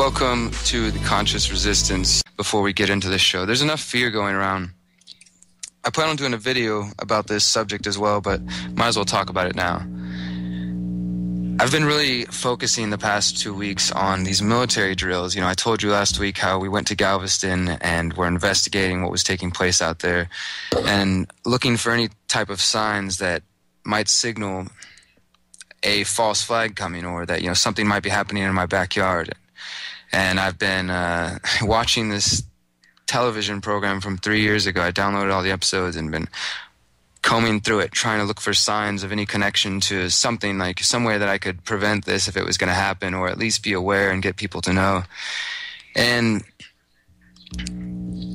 Welcome to the Conscious Resistance. Before we get into this show, there's enough fear going around. I plan on doing a video about this subject as well, but might as well talk about it now. I've been really focusing the past 2 weeks on these military drills. You know, I told you last week how we went to Galveston and we're investigating what was taking place out there and looking for any type of signs that might signal a false flag coming, or that, you know, something might be happening in my backyard. And I've been watching this television program from 3 years ago. I downloaded all the episodes and been combing through it, trying to look for signs of any connection to something, like some way that I could prevent this if it was going to happen, or at least be aware and get people to know. And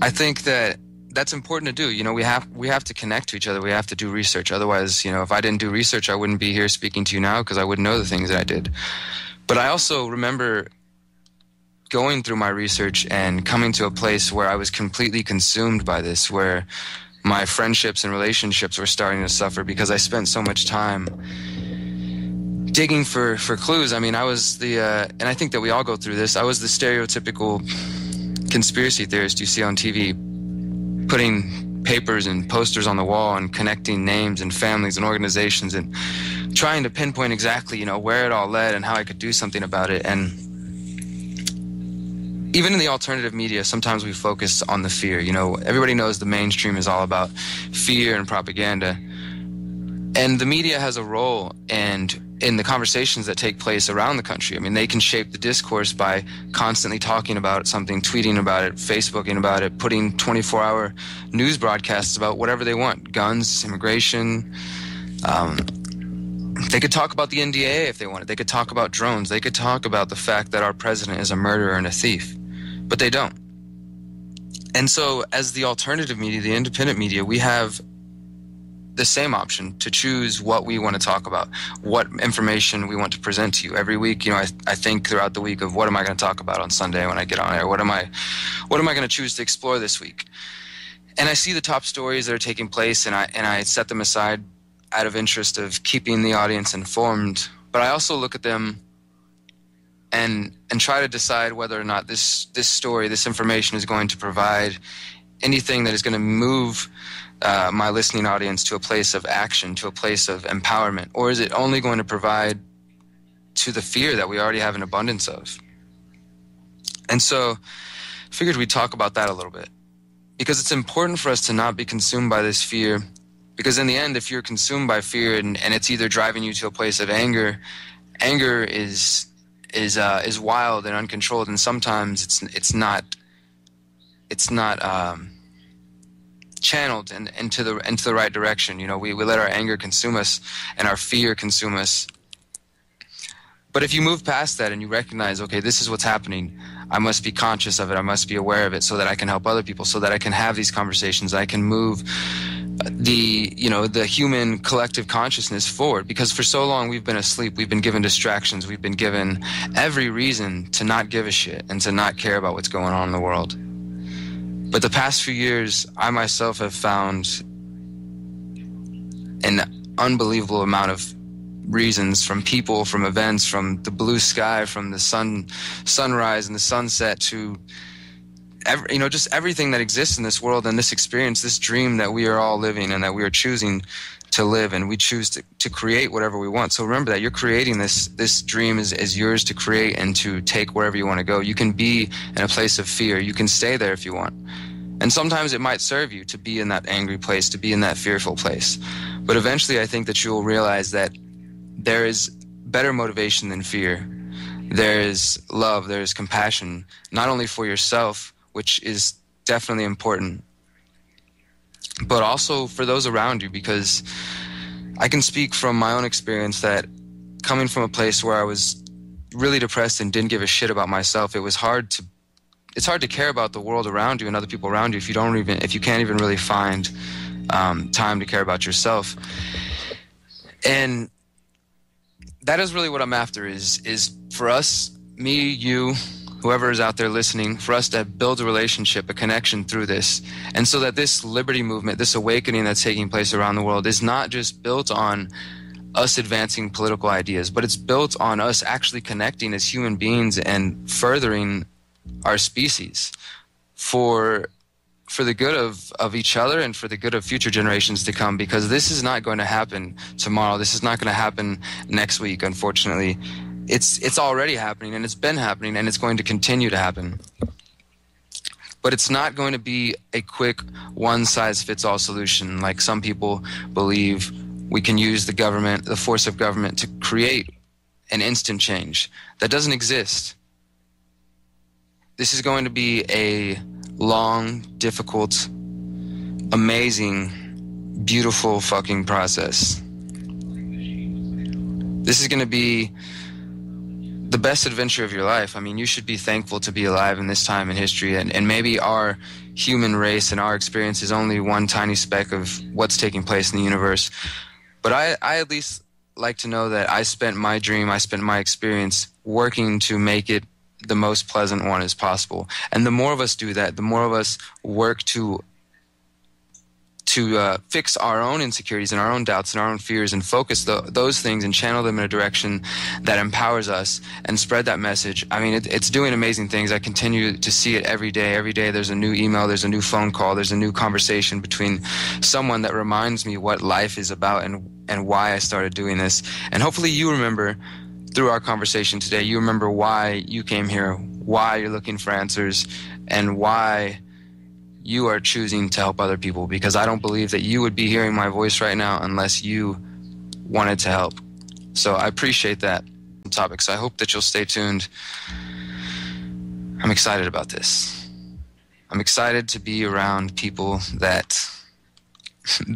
I think that that's important to do. You know, we have to connect to each other. We have to do research. Otherwise, you know, if I didn't do research, I wouldn't be here speaking to you now, because I wouldn't know the things that I did. But I also remember going through my research and coming to a place where I was completely consumed by this, where my friendships and relationships were starting to suffer because I spent so much time digging for clues. I mean, I was and I think that we all go through this, I was the stereotypical conspiracy theorist you see on TV, putting papers and posters on the wall and connecting names and families and organizations and trying to pinpoint exactly, you know, where it all led and how I could do something about it. And even in the alternative media, sometimes we focus on the fear. You know, everybody knows the mainstream is all about fear and propaganda. And the media has a role in the conversations that take place around the country. I mean, they can shape the discourse by constantly talking about something, tweeting about it, Facebooking about it, putting 24-hour news broadcasts about whatever they want. Guns, immigration. They could talk about the NDA if they wanted. They could talk about drones. They could talk about the fact that our president is a murderer and a thief. But they don't. And so as the alternative media, the independent media, we have the same option to choose what we want to talk about, what information we want to present to you. Every week, you know, I think throughout the week of what am I going to talk about on Sunday when I get on air? What am I going to choose to explore this week? And I see the top stories that are taking place, and I set them aside out of interest of keeping the audience informed. But I also look at them and try to decide whether or not this story, this information is going to provide anything that is going to move my listening audience to a place of action, to a place of empowerment, or is it only going to provide to the fear that we already have an abundance of? And so I figured we'd talk about that a little bit, because it's important for us to not be consumed by this fear, because in the end, if you're consumed by fear and it's either driving you to a place of anger is wild and uncontrolled, and sometimes it's not channeled into the right direction. You know, we let our anger consume us and our fear consume us. But if you move past that and you recognize, okay, this is what's happening, I must be conscious of it, I must be aware of it, so that I can help other people, so that I can have these conversations, I can move the human collective consciousness forward. Because for so long we've been asleep, we've been given distractions, we've been given every reason to not give a shit and to not care about what's going on in the world. But the past few years, I myself have found an unbelievable amount of reasons, from people, from events, from the blue sky, from the sunrise and the sunset, to just everything that exists in this world and this experience, this dream that we are all living and that we are choosing to live, and we choose to create whatever we want. So remember that you're creating this dream is yours to create and to take wherever you want to go. You can be in a place of fear. You can stay there if you want. And sometimes it might serve you to be in that angry place, to be in that fearful place. But eventually I think that you will realize that there is better motivation than fear. There is love, there is compassion, not only for yourself, which is definitely important, but also for those around you. Because I can speak from my own experience that coming from a place where I was really depressed and didn't give a shit about myself, it's hard to care about the world around you and other people around you if you can't even really find time to care about yourself. And that is really what I'm after, is for us, me, you, whoever is out there listening, for us to build a relationship, a connection through this. And so that this liberty movement, this awakening that's taking place around the world, is not just built on us advancing political ideas, but it's built on us actually connecting as human beings and furthering our species for the good of each other and for the good of future generations to come, because this is not going to happen tomorrow. This is not going to happen next week, unfortunately. It's already happening, and it's been happening, and it's going to continue to happen. But it's not going to be a quick one-size-fits-all solution like some people believe. We can use the government, the force of government, to create an instant change. That doesn't exist. This is going to be a long, difficult, amazing, beautiful fucking process. This is going to be the best adventure of your life. I mean, you should be thankful to be alive in this time in history, and maybe our human race and our experience is only one tiny speck of what's taking place in the universe. But I at least like to know that I spent my dream, I spent my experience working to make it the most pleasant one as possible. And the more of us do that, the more of us work to fix our own insecurities and our own doubts and our own fears and focus those things and channel them in a direction that empowers us and spread that message. I mean, it's doing amazing things. I continue to see it every day. Every day there's a new email, there's a new phone call, there's a new conversation between someone that reminds me what life is about and why I started doing this. And hopefully you remember, through our conversation today, you remember why you came here, why you're looking for answers, and why you are choosing to help other people, because I don't believe that you would be hearing my voice right now unless you wanted to help. So I appreciate that topic. So I hope that you'll stay tuned. I'm excited about this. I'm excited to be around people that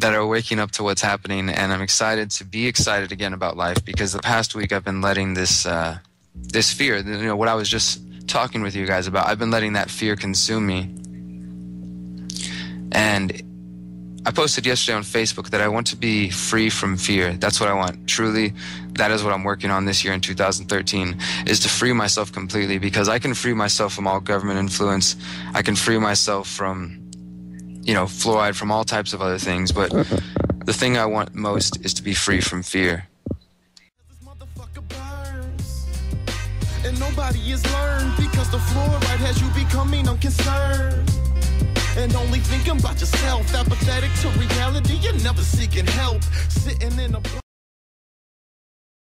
are waking up to what's happening, and I'm excited to be excited again about life, because the past week I've been letting this fear, what I was just talking with you guys about, I've been letting that fear consume me. And I posted yesterday on Facebook that I want to be free from fear. That's what I want. Truly, that is what I'm working on this year in 2013, is to free myself completely, because I can free myself from all government influence. I can free myself from, fluoride, from all types of other things. But the thing I want most is to be free from fear. And nobody is learned, because the fluoride has you becoming unconcerned and only thinking about yourself. Apathetic to reality, you're never seeking help. Sitting in a